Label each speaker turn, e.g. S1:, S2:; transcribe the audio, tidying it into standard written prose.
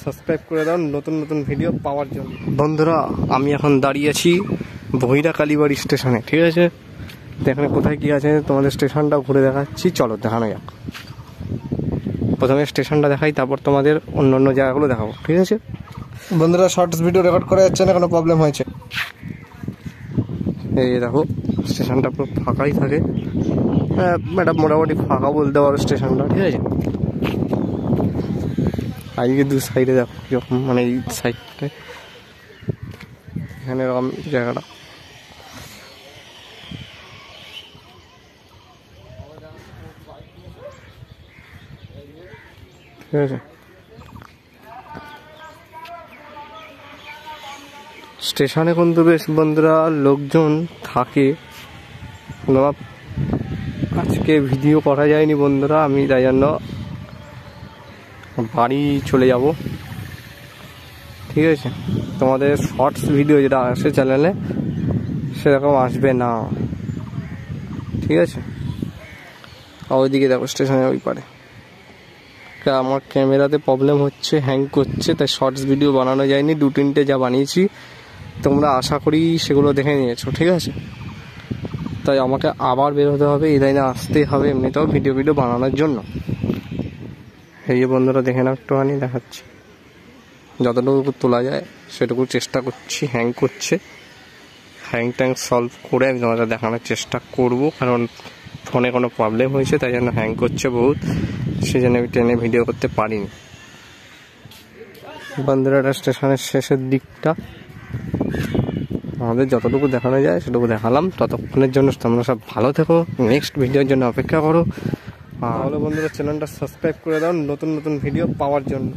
S1: Subscribe করে দাও নতুন নতুন ভিডিও পাওয়ার জন্য। বন্ধুরা আমি এখন দাঁড়িয়ে আছি বহিরা কালীবাড়ি স্টেশনে, ঠিক আছে? এখানে কোথায় কি আছে তোমাদের স্টেশনটা ঘুরে দেখাচ্ছি, চলো দেখানো যাক। প্রথমে স্টেশনটা দেখাই, তারপর তোমাদের অন্য অন্য জায়গাগুলো দেখাবো, ঠিক আছে? বন্ধুরা শর্টস ভিডিও রেকর্ড করা যাচ্ছে না, কোনো প্রবলেম হয়েছে। এই দেখো স্টেশনটা পুরো ফাঁকাই থাকে, এটা মোটামুটি ফাঁকা বলতে পারো স্টেশনটা, ঠিক আছে? আজকে দু সাইডে দেখো কিরকম, মানে এই সাইডটায় এখানে এরকম জায়গাটা। ঠিক আছে, স্টেশনে কিন্তু বেশ বন্ধুরা লোকজন থাকে। আজকে ভিডিও করা যায়নি বন্ধুরা, আমি তাই জন্য বাড়ি চলে যাব, ঠিক আছে? তোমাদের শর্টস ভিডিও যেটা আসে চ্যানেলে সেরকম আসবে না, ঠিক আছে? ওইদিকে দেখো স্টেশনের ওই পারে আমার ক্যামেরাতে প্রবলেম হচ্ছে, হ্যাং করছে, তাই শর্টস ভিডিও বানানো যায়নি। 2-3টে যা বানিয়েছি তোমরা আশা করি সেগুলো দেখে নিয়েছো, ঠিক আছে? তাই আমাকে আবার বেরোতে হবে, এই লাইনে আসতেই হবে এমনিতেও ভিডিও বানানোর জন্য। এই যে বন্ধুরা দেখে নাও, একটুখানি দেখাচ্ছি, যতটুকু তোলা যায় সেটুকু চেষ্টা করছি। হ্যাং করছে, হ্যাং ট্যাং সলভ করে আমি তোমাদের দেখানোর চেষ্টা করব, কারণ ফোনে কোনো প্রবলেম হয়েছে তাই জন্য হ্যাং করছে বহুত, সেই জন্য আমি ট্রেনে ভিডিও করতে পারিনি। বন্ধুরা স্টেশনের শেষের দিকটা আমাদের যতটুকু দেখানো যায় সেটুকু দেখালাম। ততক্ষণের জন্য তোমরা সব ভালো থেকো, নেক্সট ভিডিওর জন্য অপেক্ষা করো। তাহলে বন্ধুরা চ্যানেলটা সাবস্ক্রাইব করে দাও নতুন নতুন ভিডিও পাওয়ার জন্য।